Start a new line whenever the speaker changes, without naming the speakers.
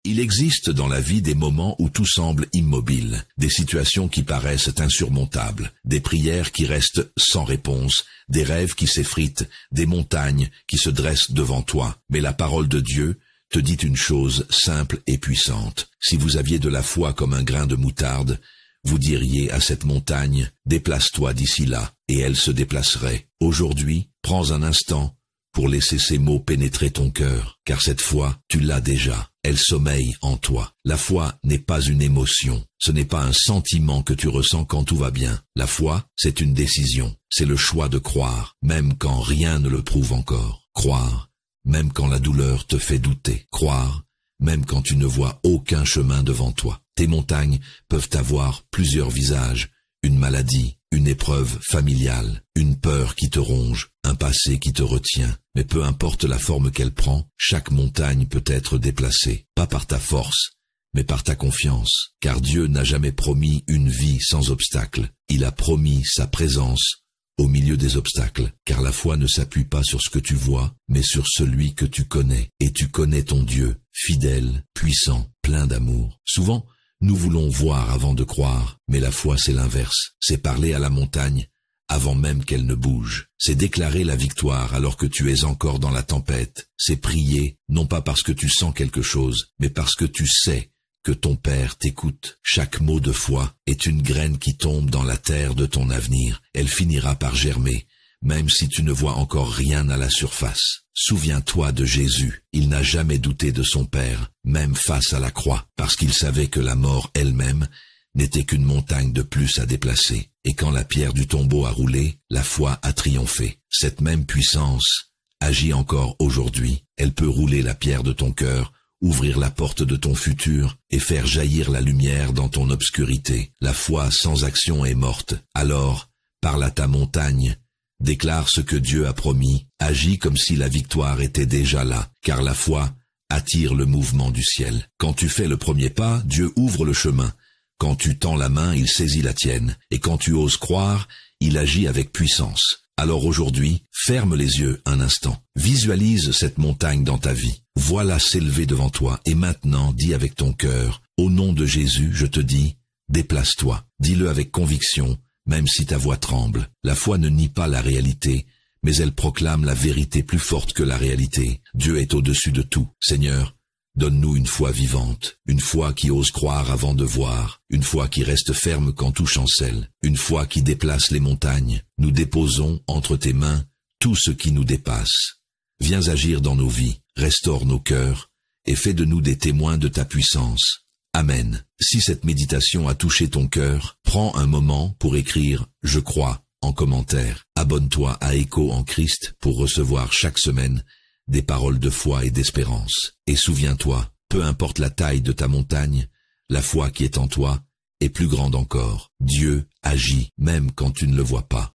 Il existe dans la vie des moments où tout semble immobile, des situations qui paraissent insurmontables, des prières qui restent sans réponse, des rêves qui s'effritent, des montagnes qui se dressent devant toi. Mais la parole de Dieu te dit une chose simple et puissante. Si vous aviez de la foi comme un grain de moutarde, vous diriez à cette montagne, déplace-toi d'ici là, et elle se déplacerait. Aujourd'hui, prends un instant pour laisser ces mots pénétrer ton cœur, car cette foi, tu l'as déjà. Elle sommeille en toi. La foi n'est pas une émotion, ce n'est pas un sentiment que tu ressens quand tout va bien. La foi, c'est une décision, c'est le choix de croire, même quand rien ne le prouve encore. Croire, même quand la douleur te fait douter. Croire, même quand tu ne vois aucun chemin devant toi. Tes montagnes peuvent avoir plusieurs visages, une maladie, une épreuve familiale, une peur qui te ronge, un passé qui te retient. Mais peu importe la forme qu'elle prend, chaque montagne peut être déplacée, pas par ta force, mais par ta confiance. Car Dieu n'a jamais promis une vie sans obstacles. Il a promis sa présence au milieu des obstacles. Car la foi ne s'appuie pas sur ce que tu vois, mais sur celui que tu connais. Et tu connais ton Dieu, fidèle, puissant, plein d'amour. Souvent, nous voulons voir avant de croire, mais la foi c'est l'inverse. C'est parler à la montagne avant même qu'elle ne bouge. C'est déclarer la victoire alors que tu es encore dans la tempête. C'est prier, non pas parce que tu sens quelque chose, mais parce que tu sais que ton Père t'écoute. Chaque mot de foi est une graine qui tombe dans la terre de ton avenir. Elle finira par germer, même si tu ne vois encore rien à la surface. Souviens-toi de Jésus. Il n'a jamais douté de son Père, même face à la croix, parce qu'il savait que la mort elle-même n'était qu'une montagne de plus à déplacer. Et quand la pierre du tombeau a roulé, la foi a triomphé. Cette même puissance agit encore aujourd'hui. Elle peut rouler la pierre de ton cœur, ouvrir la porte de ton futur et faire jaillir la lumière dans ton obscurité. La foi sans action est morte. Alors, parle à ta montagne, déclare ce que Dieu a promis, agis comme si la victoire était déjà là, car la foi attire le mouvement du ciel. Quand tu fais le premier pas, Dieu ouvre le chemin. Quand tu tends la main, il saisit la tienne. Et quand tu oses croire, il agit avec puissance. Alors aujourd'hui, ferme les yeux un instant. Visualise cette montagne dans ta vie. Vois-la s'élever devant toi. Et maintenant, dis avec ton cœur, au nom de Jésus, je te dis, déplace-toi. Dis-le avec conviction, même si ta voix tremble. La foi ne nie pas la réalité, mais elle proclame la vérité plus forte que la réalité. Dieu est au-dessus de tout. Seigneur, donne-nous une foi vivante, une foi qui ose croire avant de voir, une foi qui reste ferme quand tout chancelle, une foi qui déplace les montagnes. Nous déposons entre tes mains tout ce qui nous dépasse. Viens agir dans nos vies, restaure nos cœurs et fais de nous des témoins de ta puissance. Amen. Si cette méditation a touché ton cœur, prends un moment pour écrire « Je crois » en commentaire. Abonne-toi à Écho en Christ pour recevoir chaque semaine des paroles de foi et d'espérance. Et souviens-toi, peu importe la taille de ta montagne, la foi qui est en toi est plus grande encore. Dieu agit même quand tu ne le vois pas.